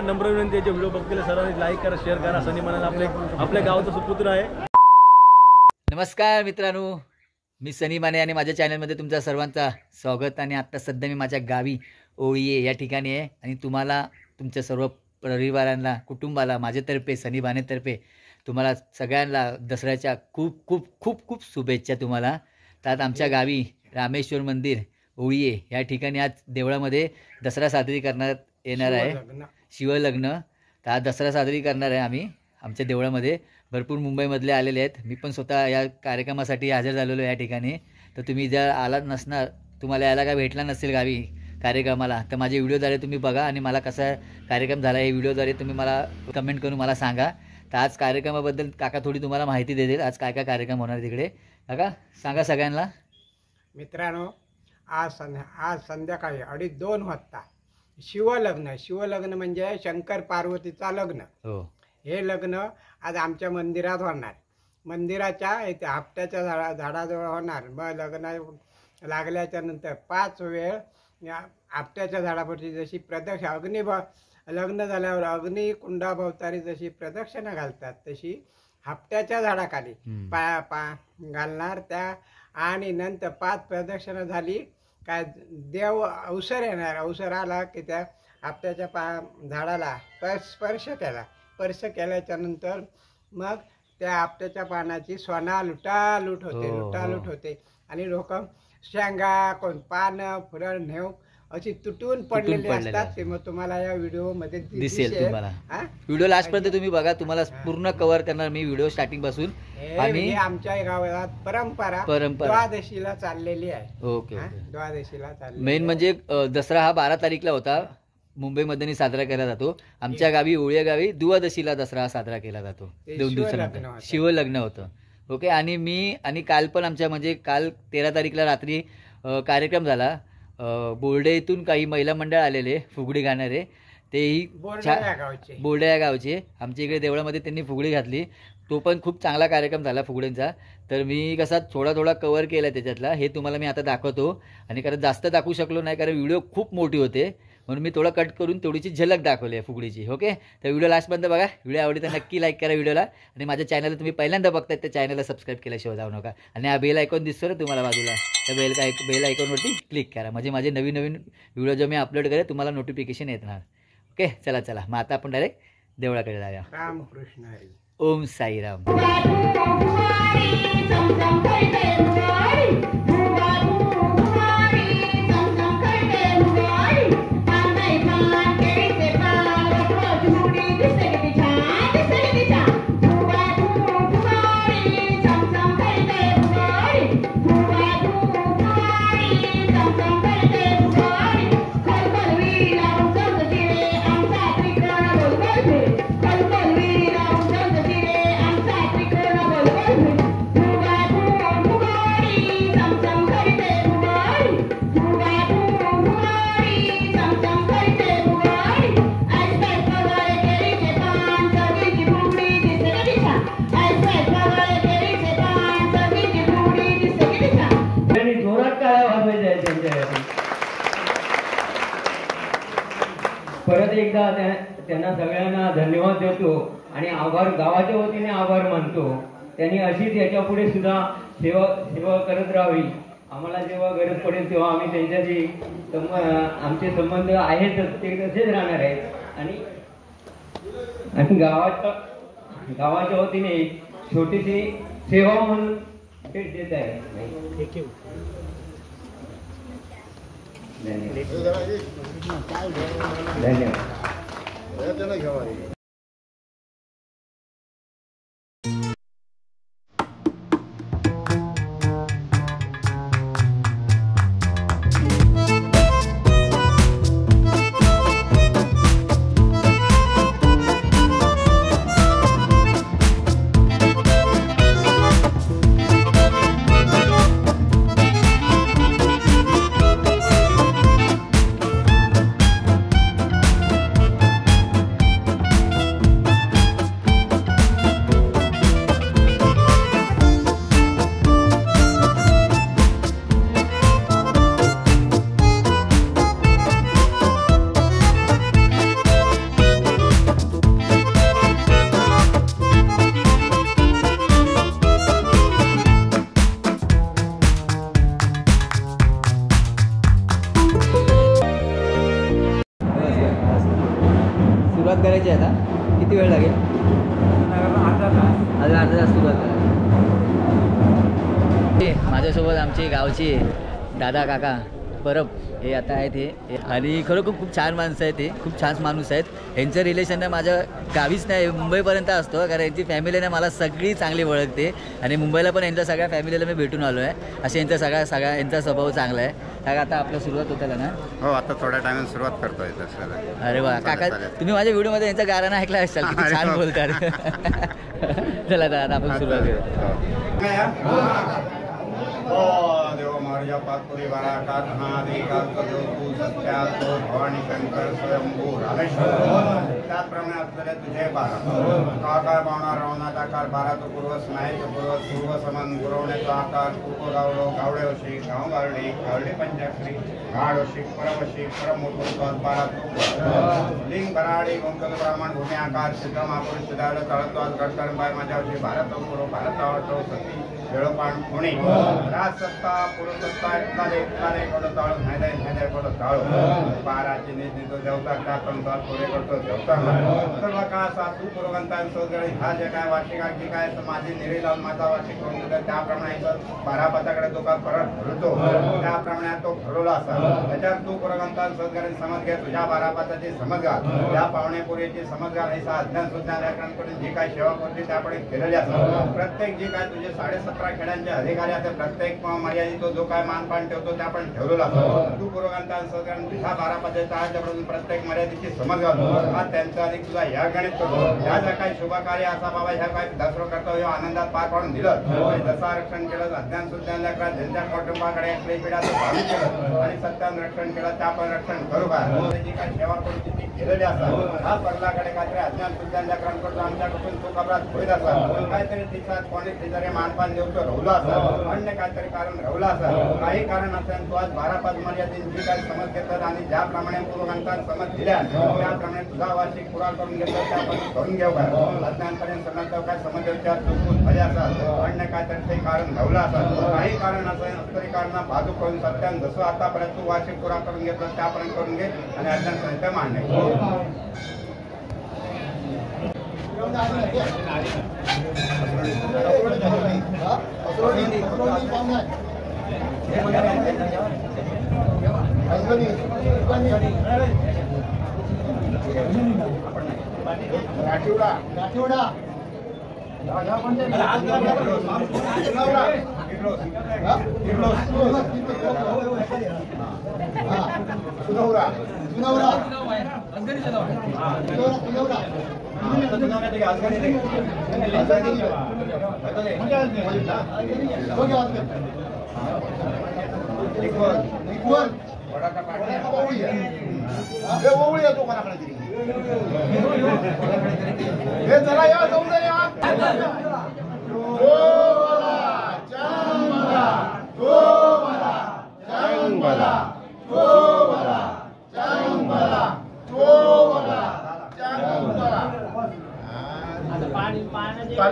नम्र विनंती आहे, जे व्हिडिओ बघतील सर्वांनी लाईक करा, शेअर करा. सनी माने आपल्या गावाचा सुपुत्र आहे. नमस्कार मित्रांनो, मी सनी माने आणि माझ्या चॅनलमध्ये तुमचं सर्वांचं स्वागत. आणि आत्ता सध्या मी माझ्या गावी ओळीये या ठिकाणी आहे आणि तुम्हाला तुमच्या सर्व परिवारांना, कुटुंबाला माझ्यातर्फे, सनी मानेतर्फे तुम्हाला सगळ्यांना दसऱ्याच्या खूप खूप खूप खूप शुभेच्छा तुम्हाला. त्यात आमच्या गावी रामेश्वर मंदिर ओळीये या ठिकाणी आज देवळामध्ये दसरा साजरी करण्यात येणार आहे, शिवलग्न. तर आज दसरा साजरी करणार आहे आम्ही आमच्या देवळामध्ये. भरपूर मुंबईमधले आलेले आहेत, मी पण स्वतः या कार्यक्रमासाठी हजर झालेलो या ठिकाणी. तर तुम्ही जर आलात नसणार, तुम्हाला यायला काय भेटला नसेल गावी कार्यक्रमाला, तर माझे व्हिडिओद्वारे तुम्ही बघा आणि मला कसा कार्यक्रम झाला हे व्हिडिओद्वारे तुम्ही मला कमेंट करून मला सांगा. तर आज कार्यक्रमाबद्दल काका थोडी तुम्हाला माहिती देतील, आज काय काय कार्यक्रम होणार तिकडे. काका सांगा सगळ्यांना. मित्रांनो, आज संध्याकाळी 2:30 वाजता शिवलग्न म्हणजे शंकर पार्वतीचा लग्न. हो, हे लग्न आज आमच्या मंदिरात होणार. मंदिराच्या आपट्याच्या झाडाजवळ होणार. मग लग्न लागल्याच्या नंतर 5 वेळ या आपट्याच्या झाडावरची जशी प्रदक्षिणा लग्न झाल्यावर अग्निकुंडाभोवतारी जशी प्रदक्षिणा घालतात तशी आपट्याच्या झाडाखाली घालणार त्या. आणि नंतर 5 प्रदक्षिणा झाली काय देव अवसर येणार. अवसर आला की त्या आपट्याच्या झाडाला स्पर्श केल्याच्या नंतर मग त्या आपट्याच्या पानाची सोना लुटालूट होते आणि लोक शेंगा, कोण पानं, फुलं नेऊ अशी तुटून पडलेली असतात. ते मग तुम्हाला या व्हिडिओ मध्ये दिसेल. तुम्हाला व्हिडिओ लास्ट पर्यंत तुम्ही बघा, तुम्हाला पूर्ण कव्हर करणार मी व्हिडिओ स्टार्टिंग पासून. आणि आमच्या गावात परंपरा द्वादशीला चाललेली आहे. ओके, द्वादशीला चालली. मेन म्हणजे दसरा हा 12 तारीखला होता, मुंबईमध्ये साजरा केला जातो. आमच्या गावी ओळिया गावी द्वादशीला दसरा साजरा केला जातो. 2 दिवसानंतर शिवलग्न होतं. ओके. आणि काल पण आमच्या म्हणजे काल 13 तारीखला रात्री कार्यक्रम झाला. बोर्डे इथून काही महिला मंडळ आलेले फुगडी गाणारे, तेही बोर्डे या गावचे आमच्या इकडे देवळामध्ये त्यांनी फुगडी घातली. तो पण खूप चांगला कार्यक्रम झाला फुगड्यांचा. तर मी कसा थोडा कव्हर केला त्याच्यातला, हे तुम्हाला मी आता दाखवतो. आणि कारण जास्त दाखवू शकलो नाही कारण व्हिडिओ खूप मोठी होते, म्हणून मी थोडं कट करून तेवढीची झलक दाखवली आहे फुगडीची. ओके. तर व्हिडिओ लास्टपर्यंत बघा. व्हिडिओ आवडली तर नक्की लाईक करा व्हिडिओला. आणि माझ्या चॅनलला तुम्ही पहिल्यांदा बघताय तर चॅनलला सबस्क्राईब केल्याशिवाय जाऊ नका. आणि हा बेल आयकॉन दिसतो ना तुम्हाला बाजूला, त्या बेल आयकॉनवरती क्लिक करा, म्हणजे माझे नवीन व्हिडिओ जो मी अपलोड करेल तुम्हाला नोटिफिकेशन येणार. ओके. चला मग आता आपण डायरेक्ट देवळाकडे जाऊया. रामकृष्ण हरी. ओम साईराम. परत एकदा त्यांना सगळ्यांना धन्यवाद देतो आणि आभार, गावाच्या वतीने आभार मानतो. त्यांनी अशीच याच्या पुढे सुद्धा सेवा करत राहावी. आम्हाला जेव्हा गरज पडेल तेव्हा आम्ही त्यांच्याशी आमचे संबंध आहेतच, ते तसेच राहणार आहेत. आणि गावाच्या वतीने छोटीशी सेवा म्हणून भेट देत आहे. धन्यवाद. लागेल? अजून अर्धा तास सुरुवात करा. माझ्यासोबत आमची गावची दादा काका परब हे आता आहेत हे आणि खरोखर खूप छान माणसं आहेत. हे खूप छान माणूस आहेत. यांचं रिलेशन माझ्या गावीच नाही मुंबईपर्यंत असतो कारण यांची फॅमिलीने मला सगळी चांगली ओळखते आणि मुंबईला पण यांच्या सगळ्या फॅमिलीला मी भेटून आलो आहे. असे यांचा सगळा यांचा स्वभाव चांगला आहे. काका आता आपलं सुरुवात होतं ना? हो आता थोड्या टायमाने सुरुवात करतोय तसं. अरे वा काका तुम्ही माझ्या व्हिडिओमध्ये यांचा गाणं ऐकला असाल किती छान बोलतात. चला आता आपण सुरुवात करूया. देव मार्या पातपुरी वारा काल महादेव काल करो तू सत्या तो भवानी शंकर स्वयंभू रामेश्वर त्याप्रमाणे असलेले तुझे बारा काकार बावणार रावणाचा आकार बारा तो पूर्व स्नायू पूर्व पूर्व समान गुरवण्याचा आकार कुको गावडो गावडे वशी गाव गावडी गावडी पंचाक्षरी गाड वशी परमशी परमोत्सव बारा तो लिंग बराडी गोंकल ब्राह्मण भूमी आकार सिद्ध महापुरुष सिद्धार्थ तळत्वाद गडकरण बाय माझ्या वशी भारत पूर्व भारत आवडतो सती वेळोपाण पुणे राजसत्ता पुरुषसत्ता इतकाले कडं ताळू नाही कडं ताळू बाराची नेती तो देवता का पण पुढे करतो देवता सर्व का साधू पुरोगंतान सोदगळे ह्या जे काय वार्षिक आणखी काय माझी निरी लावून माझा वार्षिक करून दिलं त्याप्रमाणे बारापाताकडे तो का परत भरतो त्याप्रमाणे तो भरवला असा त्याच्यात तू पुरोगंतान सोदगळे समज घे तुझ्या बारापाताची समज घाल त्या पावणेपुरीची समज घाल ही अज्ञान सुज्ञानाकडून जी काय सेवा करते त्यापुढे केलेली असतात. प्रत्येक जी काय तुझे 17.5 खेड्यांचे अधिकारी असतात प्रत्येक मर्यादित तो जो काय मानपान ठेवतो ते आपण ठेवलेला असतो. तू पुरोगंतान सोदगळे तुझ्या बारापाताच्या आजच्याकडून प्रत्येक मर्यादेची समज घाल हा त्यांचा आणि तुझा या गणित करतो. ह्या ज्या काही शुभकार्य असा बाबा ह्या काही दसरो कर्तव्य आनंदात पार पाडून दिलं जसा रक्षण केलं अज्ञान सुज्ञान लेकरा ज्यांच्या कुटुंबाकडे आपली पिढ्या भावी केलं आणि सत्यान रक्षण केलं त्या पण रक्षण करू का जी काही सेवा करून ती केलेली असतात. हा परलाकडे काहीतरी अज्ञान सुज्ञान लेकरांकडून आमच्याकडून तो कबरात होईल असतात काहीतरी तिचा कोणी तिथे मानपान देऊ तो रवला असतात अन्य काहीतरी कारण रवला असतात काही कारण असेल तो आज 12-5 मर्यादित जी काही समज घेतात आणि ज्याप्रमाणे पुरोगंतान समज दिल्या त्याप्रमाणे तुझा वार्षिक पुरा करून घेतलं त्या आपण करून घेऊ का अज्ञानपर्यंत समजतो काय समज चुकून झाले असतात अन्य काहीतरी ते कारण रवलं असतात काही कारण असेल तरी कारण बाजू करून सत्यान जसं आतापर्यंत तू वार्षिक पुरा करून घेतलं त्यापर्यंत करून घे आणि अज्ञान संहिता मान्य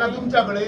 तुमच्याकडे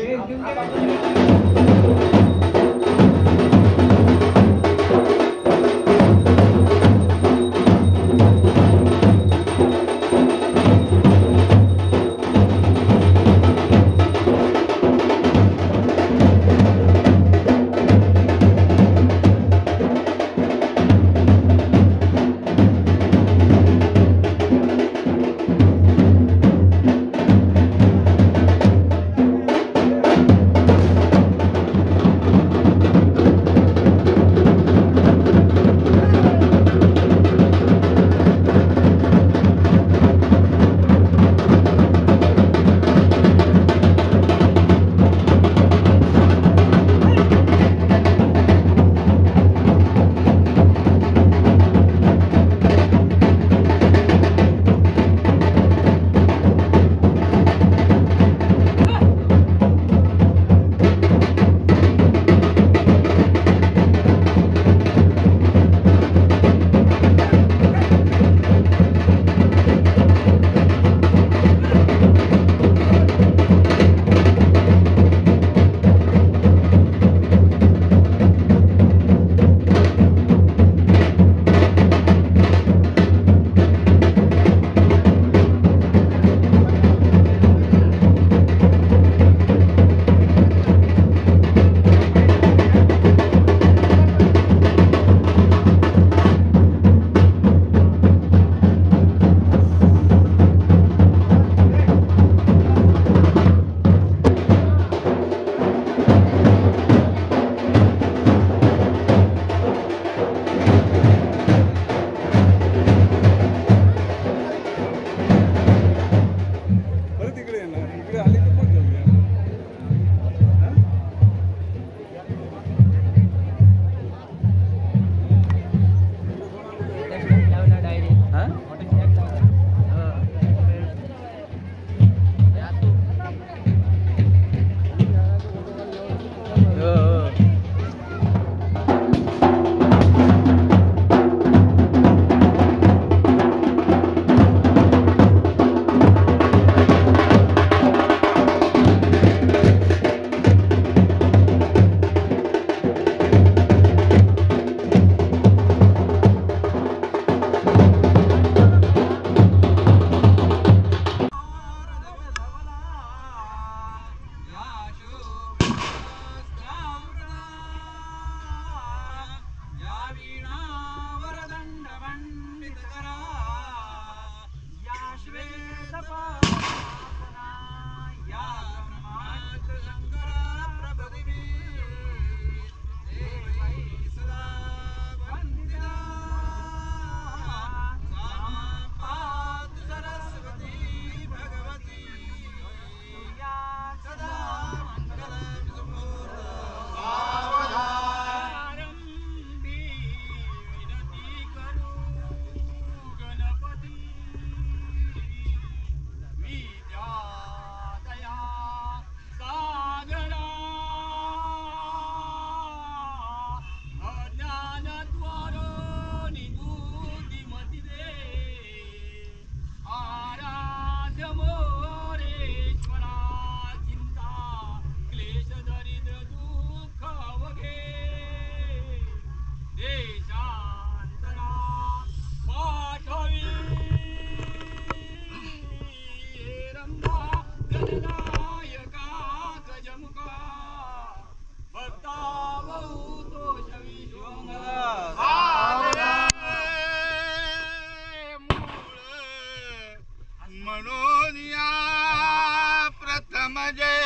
जय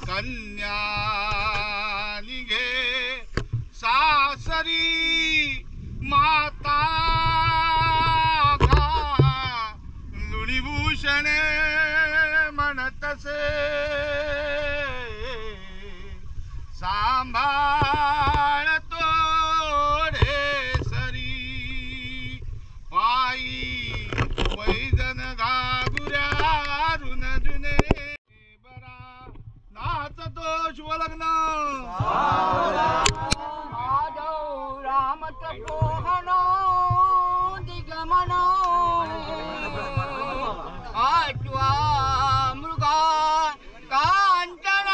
कन्या निघे सासरी माता लुणीभूषण म्हणतसे सांभाळतो रे सरी पायी वैजन घागुऱ्या रुन जुने बरा नाचतो शिवलग्न रामत पोहन दिगमन आठवा मृगा कांचन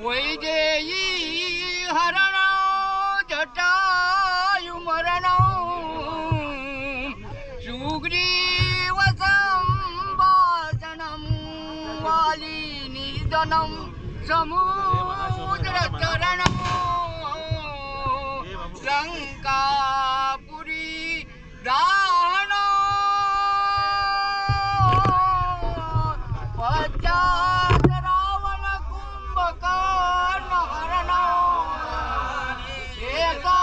वैदेयी हरण जटायु मरण सुग्रीव संभाषणं वाली निर्जनं समुद्र तरणं लंकापुरी दाहन पश्चात रावण कुंभकर्ण हरण एका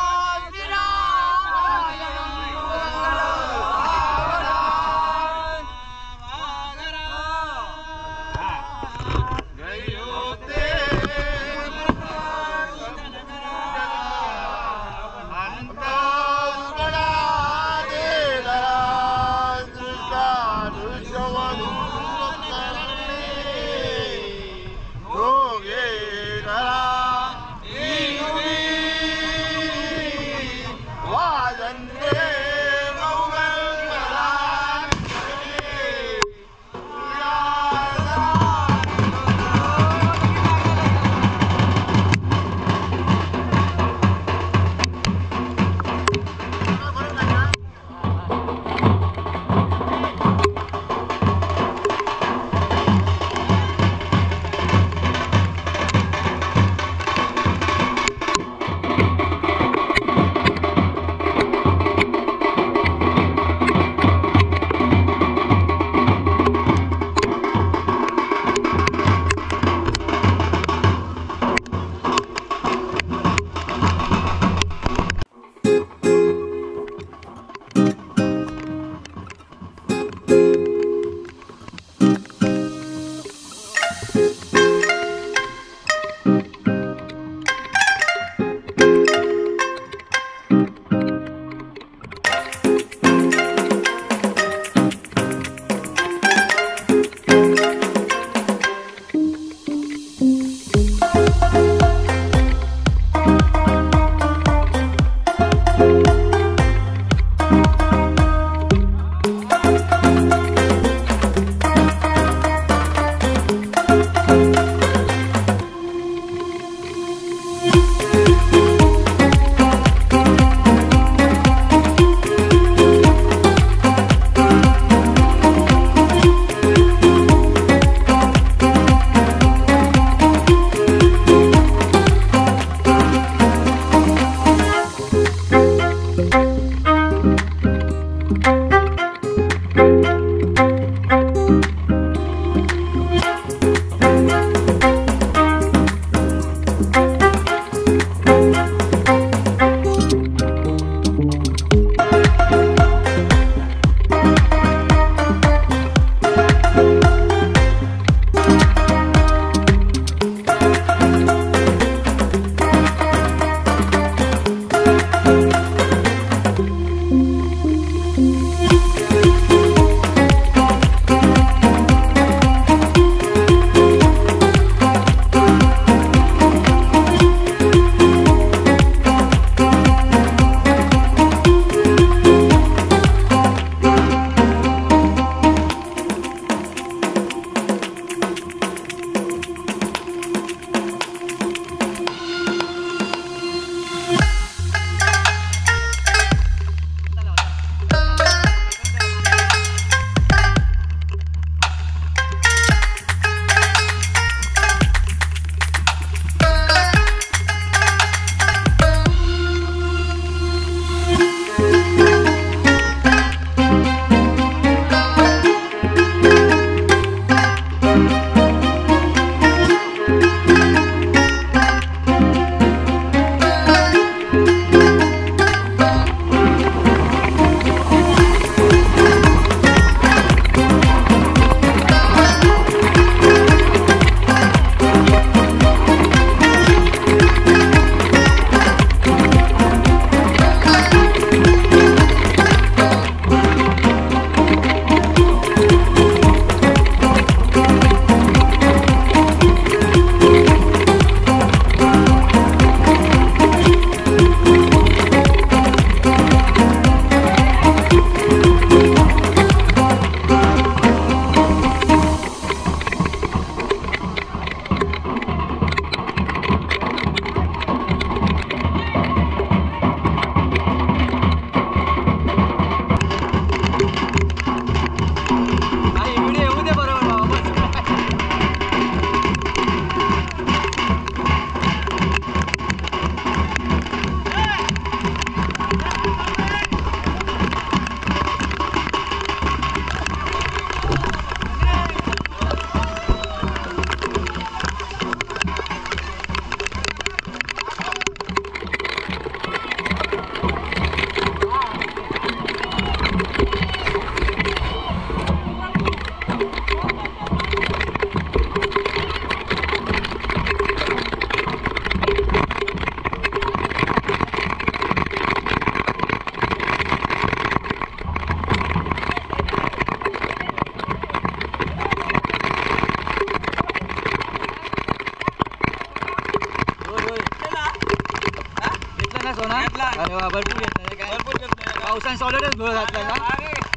पावसाने सॉलिडच घोळ घातला ना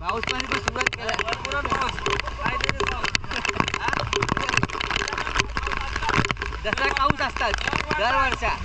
पाऊस पाणी पण सुरुवात केला दसरा पाऊस असतात दरवर्षा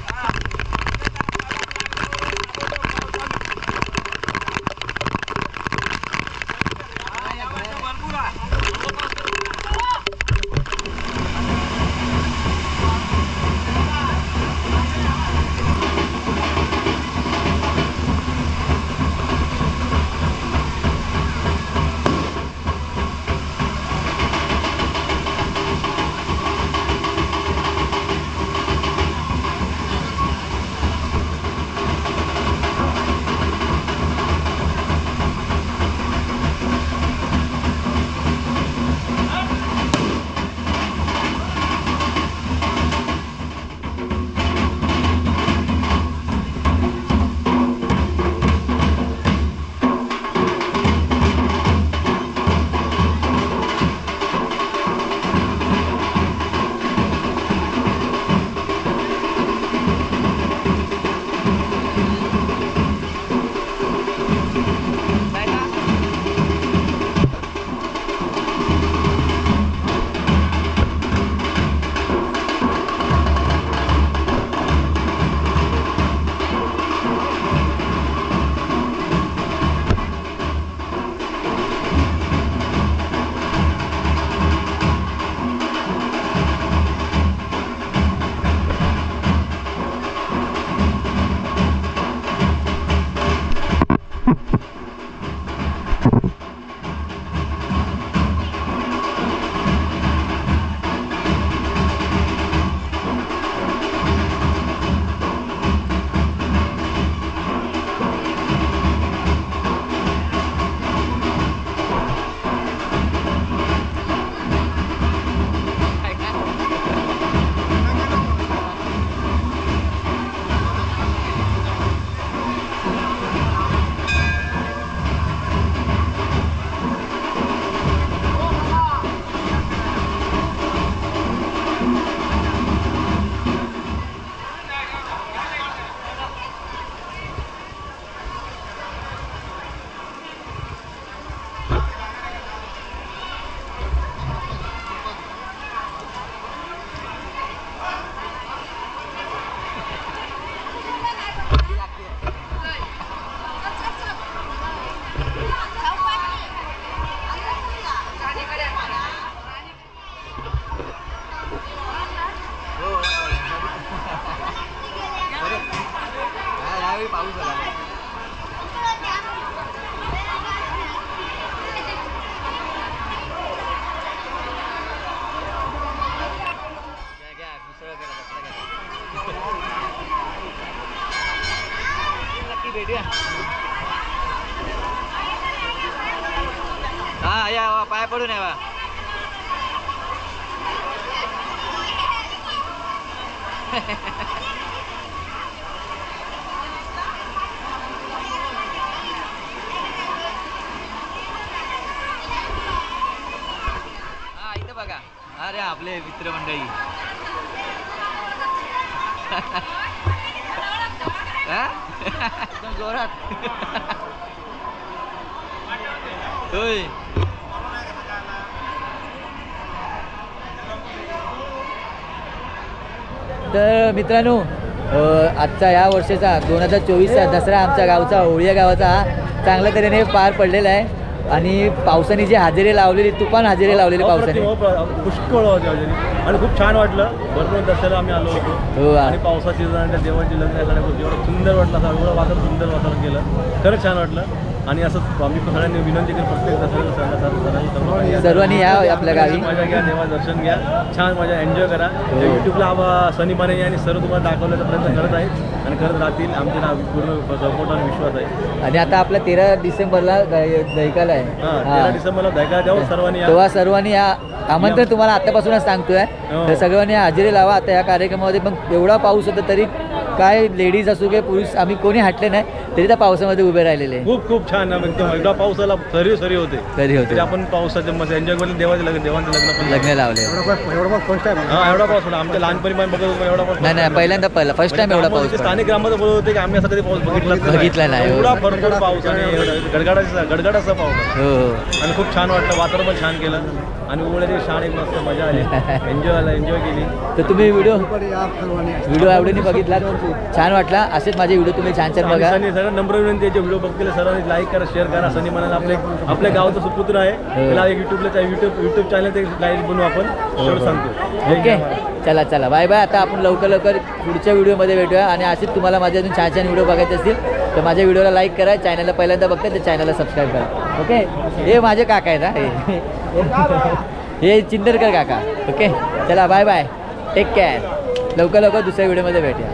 पाऊस आला हा या पाय पडून यावा हा इथं बघा अरे आपले मित्रमंडळी एकदम जोरात होय तर मित्रांनो आजचा या वर्षाचा 2024चा दसरा आमच्या गावचा ओळिया गावाचा हा चांगल्या तऱ्हेने पार पडलेला आहे आणि पावसाने जी हजेरी लावलेली तुफान हजेरी लावलेली पावसाने पुष्कळ आणि खूप छान वाटलं भरपूर दसऱ्याला आम्ही आलो होतो हो आणि पावसाची देवांची लग्न सगळ्या गोष्टी एवढं सुंदर वाटलं असं एवढं वातावरण सुंदर वातावरण केलं खरंच छान वाटलं आणि असं आम्ही सगळ्यांनी विनंती केली प्रत्येक दसऱ्याला सर्वांनी या आपल्या गावी मजा घ्या देवा दर्शन घ्या छान मजा एन्जॉय करा युट्यूबला सनी माने आणि सर्व तुम्हाला दाखवण्याचा प्रयत्न करत आहेत आणि करत राहतील आमच्या पूर्ण सपोर्ट आणि विश्वास आहे आणि आता आपल्या 13 डिसेंबरला दैकाला आहे 13 डिसेंबरला दैकाला तेव्हा सर्वांनी तेव्हा सर्वांनी या आमंत्रण तुम्हाला आतापासूनच सांगतोय तर सगळ्यांनी हजेरी लावा आता या कार्यक्रमामध्ये पण एवढा पाऊस होता तरी काय लेडीज असू किंवा पुरुष आम्ही कोणी हटले नाही तरी त्या पावसामध्ये उभे राहिलेले खूप खूप छान एकदम एकदा पाऊस आला सरी होते तरी होते तरी आपण पावसाच्या मस्त एन्जॉय केलं देवांचं लग्न पण लग्न लावले एवढा फर्स्ट टाइम हा एवढा पाऊस होता आमच्या लहानपणी पण बघत होतो एवढा पाऊस नाही नाही पहिल्यांदा फर्स्ट टाइम एवढा पाऊस पडला. स्थानिक ग्रामात बोलत होते की आम्ही असं कधी पाऊस बघितला नाही. एवढा भरपूर पाऊस आणि गडगडाचा पाऊस हो हो आणि खूप छान वाटलं वातावरण पण छान केलं आणि उघड्याची शाळा एक मस्त मजा आली एन्जॉय केली. तर तुम्ही व्हिडिओ आवडीने बघितला छान वाटला. असेच माझे व्हिडिओ तुम्ही छान छान बघा. सर नंबर विनंती त्याचे व्हिडिओ बघतील सरांनी लाईक करा शेअर करा. सनी म्हणाला आपल्या गावाचं सुपुत्र आहे त्याला एक युट्यूब चॅनल ते लाईव्ह बनवू आपण तेवढं सांगतो. ओके चला चला बाय बाय. आता आपण लवकर पुढच्या व्हिडिओमध्ये भेटूया आणि असेच तुम्हाला माझे अजून छान छान व्हिडिओ बघायचे असतील तर माझ्या व्हिडिओला लाईक करा. चॅनलला पहिल्यांदा बघताय तर चॅनलला सबस्क्राईब करा. ओके हे माझे काका आहेत हे चिंदरकर काका. ओके चला बाय बाय टेक केअर. लवकर दुसऱ्या व्हिडिओमध्ये भेटूया.